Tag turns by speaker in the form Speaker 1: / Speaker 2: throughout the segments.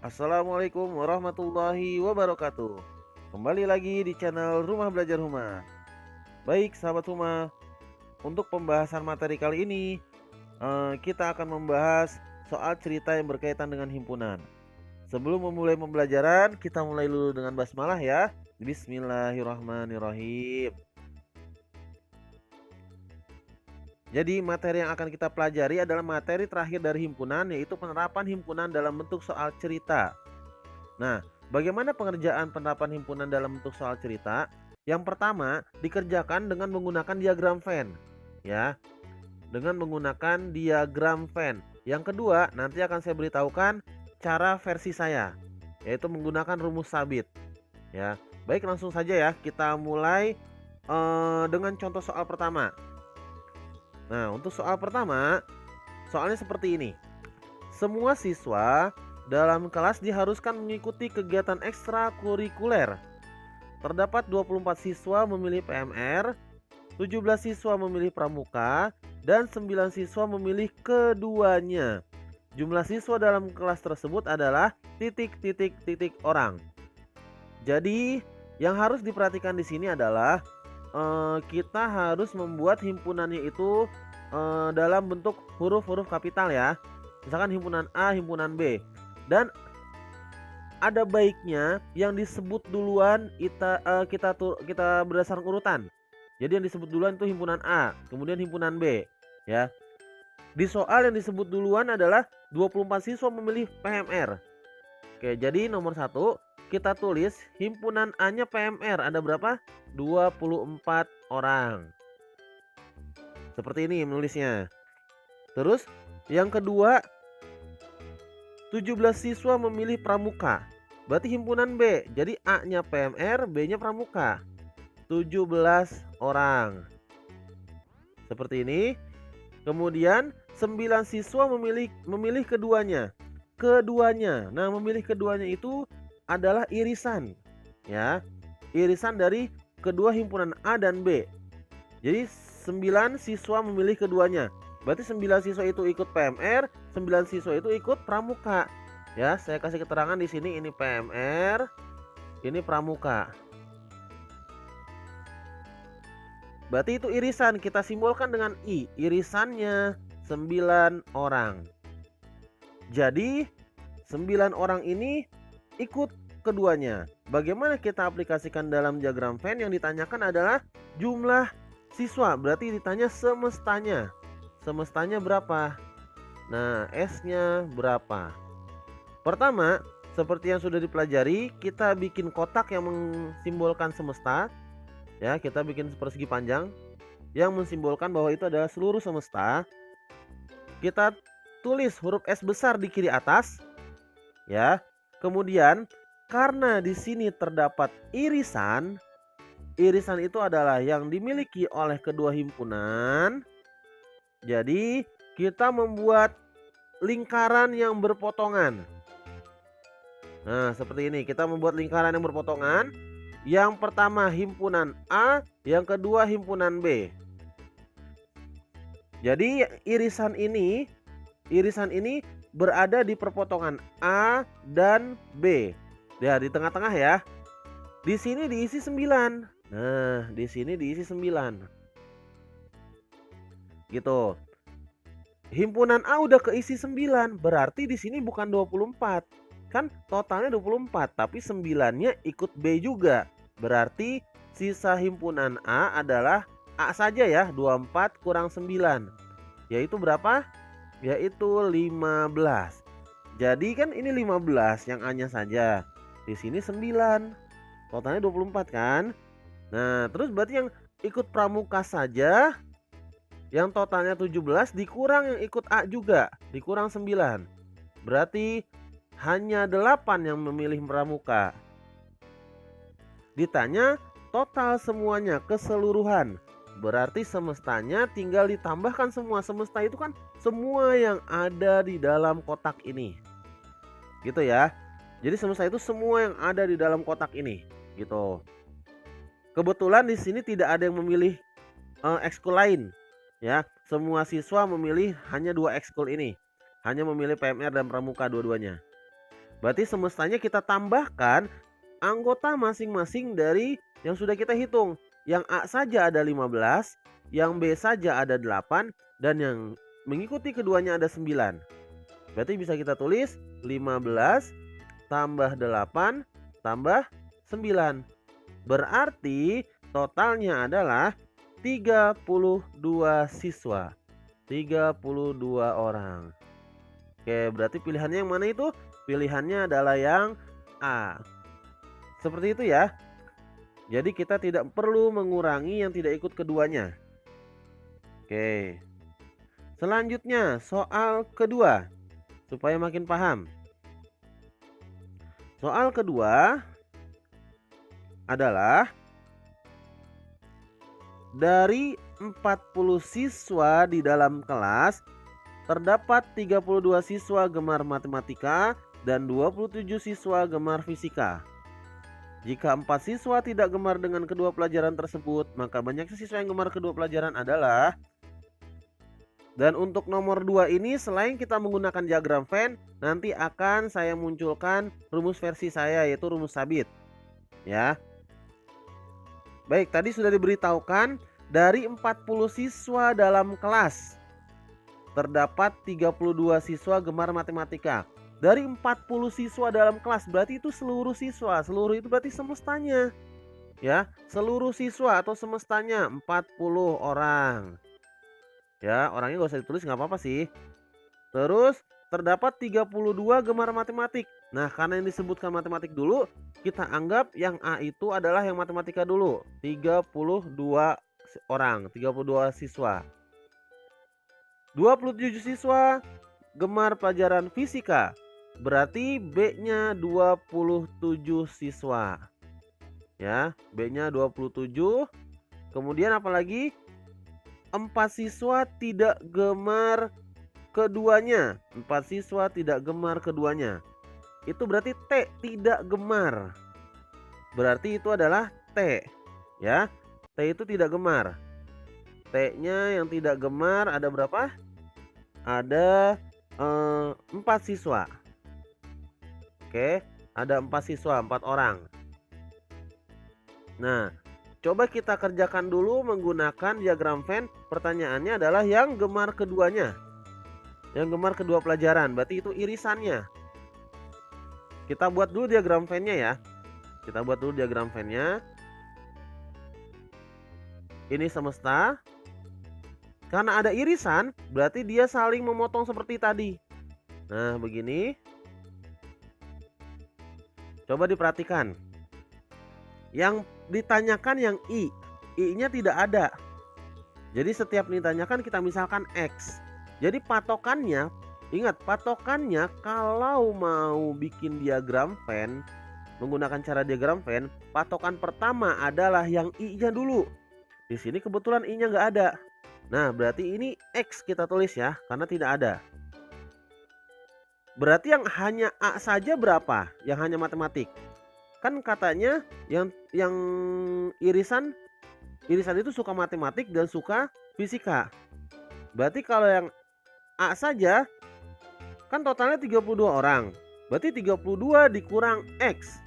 Speaker 1: Assalamualaikum warahmatullahi wabarakatuh. Kembali lagi di channel Rumah Belajar Huma. Baik sahabat Huma, untuk pembahasan materi kali ini kita akan membahas soal cerita yang berkaitan dengan himpunan. Sebelum memulai pembelajaran, kita mulai dulu dengan basmalah ya. Bismillahirrahmanirrahim. Jadi materi yang akan kita pelajari adalah materi terakhir dari himpunan, yaitu penerapan himpunan dalam bentuk soal cerita. Nah, bagaimana pengerjaan penerapan himpunan dalam bentuk soal cerita? Yang pertama, dikerjakan dengan menggunakan diagram Venn, ya, dengan menggunakan diagram Venn. Yang kedua, nanti akan saya beritahukan cara versi saya, yaitu menggunakan rumus sabit, ya. Baik, langsung saja ya, kita mulai dengan contoh soal pertama. Nah, untuk soal pertama, soalnya seperti ini. Semua siswa dalam kelas diharuskan mengikuti kegiatan ekstrakurikuler. Terdapat 24 siswa memilih PMR, 17 siswa memilih pramuka, dan 9 siswa memilih keduanya. Jumlah siswa dalam kelas tersebut adalah titik orang. Jadi, yang harus diperhatikan di sini adalah kita harus membuat himpunannya itu dalam bentuk huruf-huruf kapital ya. Misalkan himpunan A, himpunan B. Dan ada baiknya yang disebut duluan kita berdasarkan urutan. Jadi yang disebut duluan itu himpunan A, kemudian himpunan B, ya. Di soal yang disebut duluan adalah 24 siswa memilih PMR. Oke, jadi nomor 1 kita tulis himpunan A-nya PMR ada berapa? 24 orang. Seperti ini menulisnya. Terus yang kedua, 17 siswa memilih pramuka. Berarti himpunan B. Jadi A-nya PMR, B-nya pramuka. 17 orang. Seperti ini. Kemudian 9 siswa memilih keduanya. Keduanya. Nah, memilih keduanya itu adalah irisan, ya. Irisan dari kedua himpunan A dan B. Jadi 9 siswa memilih keduanya. Berarti 9 siswa itu ikut PMR, 9 siswa itu ikut pramuka. Ya, saya kasih keterangan di sini, ini PMR, ini pramuka. Berarti itu irisan, kita simbolkan dengan I. Irisannya 9 orang. Jadi 9 orang ini ikut keduanya. Bagaimana kita aplikasikan dalam diagram Venn? Yang ditanyakan adalah jumlah siswa. Berarti ditanya semestanya. Semestanya berapa? Nah, S-nya berapa? Pertama, seperti yang sudah dipelajari, kita bikin kotak yang mensimbolkan semesta. Ya, kita bikin persegi panjang yang mensimbolkan bahwa itu adalah seluruh semesta. Kita tulis huruf S besar di kiri atas. Ya. Kemudian karena di sini terdapat irisan, irisan itu adalah yang dimiliki oleh kedua himpunan. Jadi kita membuat lingkaran yang berpotongan. Nah, seperti ini, kita membuat lingkaran yang berpotongan. Yang pertama himpunan A, yang kedua himpunan B. Jadi irisan ini berada di perpotongan A dan B. Ya, di tengah-tengah ya. Di sini diisi 9. Nah, di sini diisi 9. Gitu. Himpunan A udah keisi 9, berarti di sini bukan 24. Kan totalnya 24, tapi 9-nya ikut B juga. Berarti sisa himpunan A adalah A saja ya, 24 kurang 9. Yaitu berapa? Yaitu 15. Jadi kan ini 15 yang A-nya saja. Di sini 9. Totalnya 24 kan? Nah, terus berarti yang ikut pramuka saja yang totalnya 17 dikurang yang ikut A juga, dikurang 9. Berarti hanya 8 yang memilih pramuka. Ditanya total semuanya keseluruhan. Berarti semestanya tinggal ditambahkan semua. Semesta itu kan semua yang ada di dalam kotak ini. Gitu ya. Jadi semesta itu semua yang ada di dalam kotak ini, gitu. Kebetulan di sini tidak ada yang memilih ekskul lain, ya. Semua siswa memilih hanya 2 ekskul ini. Hanya memilih PMR dan pramuka dua-duanya. Berarti semestanya kita tambahkan anggota masing-masing dari yang sudah kita hitung. Yang A saja ada 15, yang B saja ada 8, dan yang mengikuti keduanya ada 9. Berarti bisa kita tulis 15 tambah 8 tambah 9. Berarti totalnya adalah 32 siswa. 32 orang. Oke, berarti pilihannya yang mana itu? Pilihannya adalah yang A. Seperti itu ya. Jadi kita tidak perlu mengurangi yang tidak ikut keduanya. Oke. Selanjutnya soal kedua. Supaya makin paham. Soal kedua adalah dari 40 siswa di dalam kelas, terdapat 32 siswa gemar matematika dan 27 siswa gemar fisika. Jika 4 siswa tidak gemar dengan kedua pelajaran tersebut, maka banyaknya siswa yang gemar kedua pelajaran adalah. Dan untuk nomor 2 ini selain kita menggunakan diagram Venn, nanti akan saya munculkan rumus versi saya, yaitu rumus sabit. Ya. Baik, tadi sudah diberitahukan dari 40 siswa dalam kelas terdapat 32 siswa gemar matematika. Dari 40 siswa dalam kelas berarti itu seluruh siswa. Seluruh itu berarti semestanya. Ya, seluruh siswa atau semestanya 40 orang. Ya, orangnya gak usah ditulis, nggak apa-apa sih. Terus terdapat 32 gemar matematik. Nah, karena yang disebutkan matematik dulu, kita anggap yang A itu adalah yang matematika dulu. 32 orang, 32 siswa. 27 siswa gemar pelajaran fisika. Berarti B-nya 27 siswa. Ya, B-nya 27. Kemudian apalagi? 4 siswa tidak gemar keduanya. 4 siswa tidak gemar keduanya. Itu berarti T tidak gemar. Berarti itu adalah T. Ya, T itu tidak gemar. T-nya yang tidak gemar ada berapa? Ada 4 siswa. Oke, ada 4 siswa, 4 orang. Nah, coba kita kerjakan dulu menggunakan diagram Venn. Pertanyaannya adalah yang gemar keduanya. Yang gemar kedua pelajaran, berarti itu irisannya. Kita buat dulu diagram Venn-nya ya. Kita buat dulu diagram Venn-nya. Ini semesta. Karena ada irisan, berarti dia saling memotong seperti tadi. Nah, begini. Coba diperhatikan. Yang ditanyakan yang I. I-nya tidak ada. Jadi setiap ditanyakan kita misalkan X. Jadi patokannya, ingat patokannya kalau mau bikin diagram Venn menggunakan cara diagram Venn, patokan pertama adalah yang I-nya dulu. Di sini kebetulan I-nya nggak ada. Nah, berarti ini X kita tulis ya, karena tidak ada. Berarti yang hanya A saja berapa? Yang hanya matematik. Kan katanya yang irisan itu suka matematik dan suka fisika. Berarti kalau yang A saja kan totalnya 32 orang. Berarti 32 dikurang X.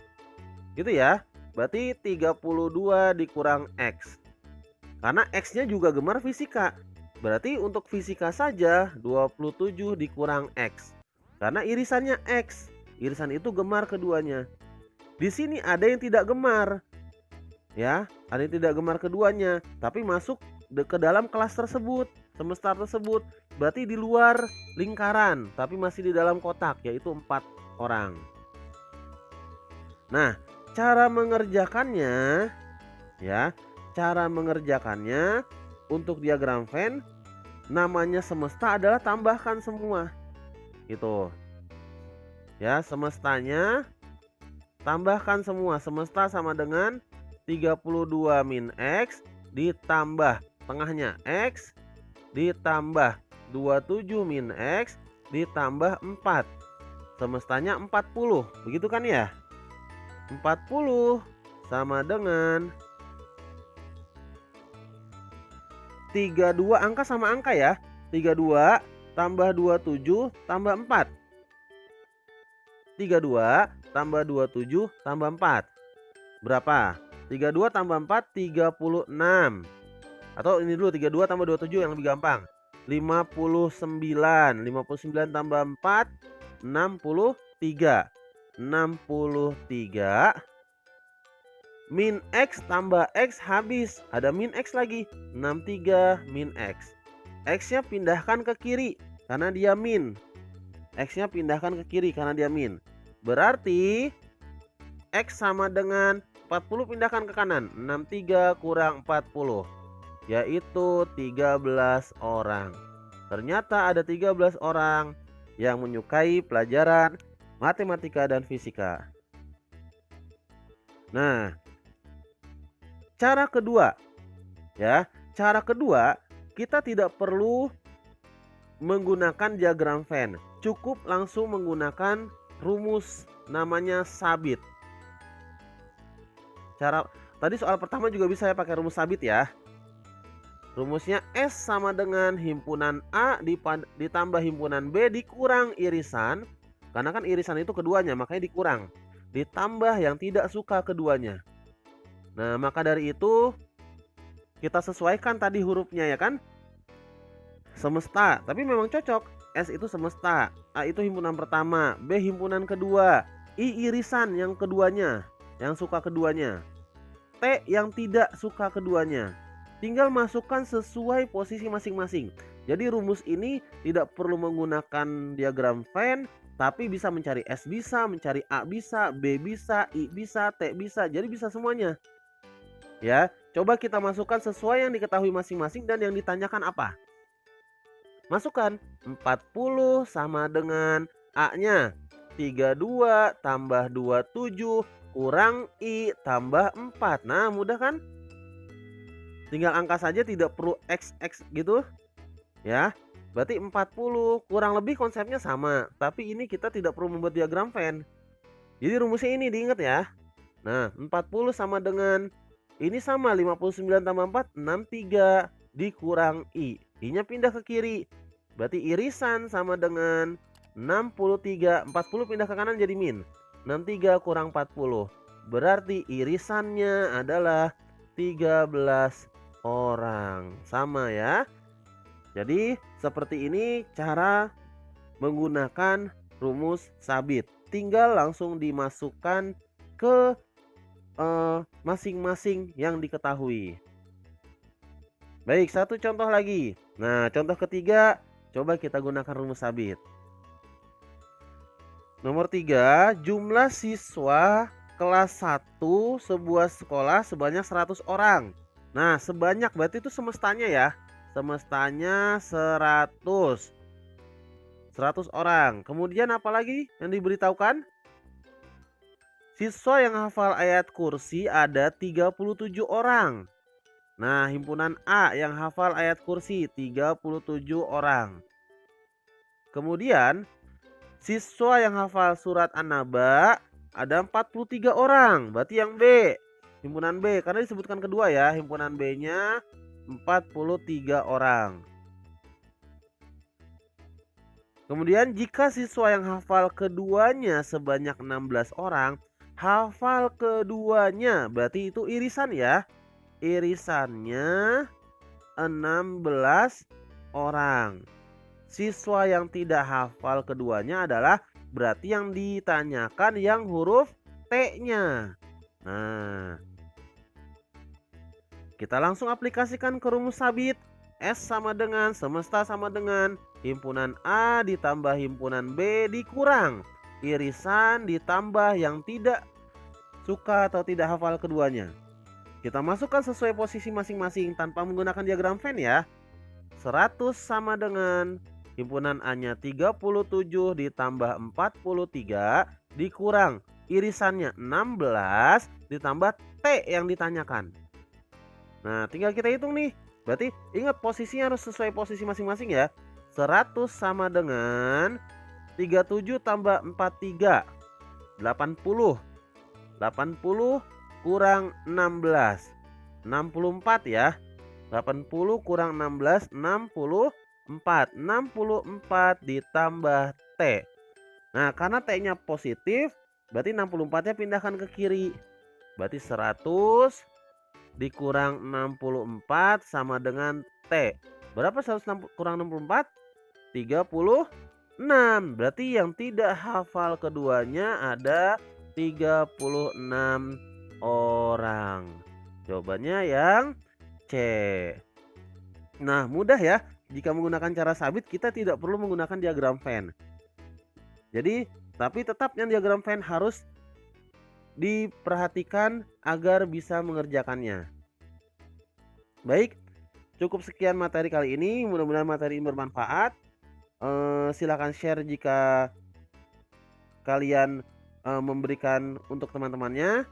Speaker 1: Gitu ya. Berarti 32 dikurang X. Karena X-nya juga gemar fisika. Berarti untuk fisika saja 27 dikurang X. Karena irisannya X. Irisan itu gemar keduanya. Di sini ada yang tidak gemar. Ya, ada yang tidak gemar keduanya, tapi masuk ke dalam kelas tersebut, semesta tersebut. Berarti di luar lingkaran, tapi masih di dalam kotak, yaitu 4 orang. Nah, cara mengerjakannya ya, cara mengerjakannya untuk diagram Venn namanya semesta adalah tambahkan semua. Gitu. Ya, semestanya tambahkan semua. Semesta sama dengan 32 min X ditambah tengahnya X ditambah 27 min X ditambah 4. Semestanya 40. Begitu kan ya? 40 sama dengan 32, angka sama angka ya. 32 tambah 27 tambah 4. 32 tambah 27 tambah 4. Berapa? 32 tambah 4 36. Atau ini dulu 32 tambah 27 yang lebih gampang. 59. 59 tambah 4 63. 63 min X tambah X habis. Ada min X lagi. 63 min X. X-nya pindahkan ke kiri karena dia min. X-nya pindahkan ke kiri karena dia min. Berarti X sama dengan 40 pindahkan ke kanan. 63 kurang 40. Yaitu 13 orang. Ternyata ada 13 orang yang menyukai pelajaran matematika dan fisika. Nah, cara kedua, ya, cara kedua kita tidak perlu menggunakan diagram Venn, cukup langsung menggunakan rumus namanya sabit. Tadi soal pertama juga bisa ya pakai rumus sabit ya. Rumusnya S sama dengan himpunan A ditambah himpunan B dikurang irisan, karena kan irisan itu keduanya makanya dikurang, ditambah yang tidak suka keduanya. Nah, maka dari itu kita sesuaikan tadi hurufnya ya kan. Semesta, tapi memang cocok. S itu semesta, A itu himpunan pertama, B himpunan kedua, I irisan yang keduanya, yang suka keduanya, T yang tidak suka keduanya. Tinggal masukkan sesuai posisi masing-masing. Jadi rumus ini tidak perlu menggunakan diagram Venn, tapi bisa mencari S bisa, mencari A bisa, B bisa, I bisa, T bisa. Jadi bisa semuanya. Ya, coba kita masukkan sesuai yang diketahui masing-masing dan yang ditanyakan apa. Masukkan 40 sama dengan A-nya 32 tambah 27 kurang I tambah 4. Nah, mudah kan? Tinggal angka saja, tidak perlu XX gitu. Ya, berarti 40 kurang lebih konsepnya sama. Tapi ini kita tidak perlu membuat diagram Venn. Jadi rumusnya ini diingat ya. Nah, 40 sama dengan ini sama 59 tambah 4 63 dikurang I. I-nya pindah ke kiri. Berarti irisan sama dengan 63. 40 pindah ke kanan jadi min. 63 kurang 40. Berarti irisannya adalah 13 orang. Sama ya. Jadi seperti ini cara menggunakan rumus sabit. Tinggal langsung dimasukkan ke masing-masing yang diketahui. Baik, satu contoh lagi. Nah, contoh ketiga, coba kita gunakan rumus sabit. Nomor 3, jumlah siswa kelas 1 sebuah sekolah sebanyak 100 orang. Nah, sebanyak berarti itu semestanya ya. Semestanya 100 orang. Kemudian apa lagi yang diberitahukan? Siswa yang hafal ayat kursi ada 37 orang. Nah, himpunan A yang hafal ayat kursi 37 orang. Kemudian siswa yang hafal surat An-Naba ada 43 orang. Berarti yang B, himpunan B, karena disebutkan kedua ya, himpunan B-nya 43 orang. Kemudian jika siswa yang hafal keduanya sebanyak 16 orang, hafal keduanya berarti itu irisan ya. Irisannya 16 orang. Siswa yang tidak hafal keduanya adalah berarti yang ditanyakan yang huruf T-nya. Nah, kita langsung aplikasikan ke rumus sabit. S sama dengan semesta sama dengan himpunan A ditambah himpunan B dikurang irisan ditambah yang tidak suka atau tidak hafal keduanya. Kita masukkan sesuai posisi masing-masing tanpa menggunakan diagram Venn ya. 100 sama dengan himpunan A-nya 37 ditambah 43 dikurang irisannya 16 ditambah T yang ditanyakan. Nah, tinggal kita hitung nih. Berarti ingat posisinya harus sesuai posisi masing-masing ya. 100 sama dengan 37 tambah 43 80. 80 kurang 16 64 ya. 80 kurang 16 64. 64 ditambah T. Nah, karena T-nya positif, berarti 64-nya pindahkan ke kiri. Berarti 100 dikurang 64 sama dengan T. Berapa 100 kurang 64? 36. Berarti yang tidak hafal keduanya ada 36 orang. Jawabannya yang C. Nah, mudah ya. Jika menggunakan cara sabit, kita tidak perlu menggunakan diagram Venn. Jadi, tapi tetap yang diagram Venn harus diperhatikan agar bisa mengerjakannya. Baik, cukup sekian materi kali ini. Mudah-mudahan materi ini bermanfaat. Silakan share jika kalian memberikan untuk teman-temannya.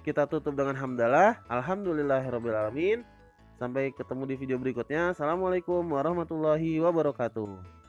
Speaker 1: Kita tutup dengan hamdalah. Alhamdulillahirobbilalamin. Sampai ketemu di video berikutnya. Assalamualaikum warahmatullahi wabarakatuh.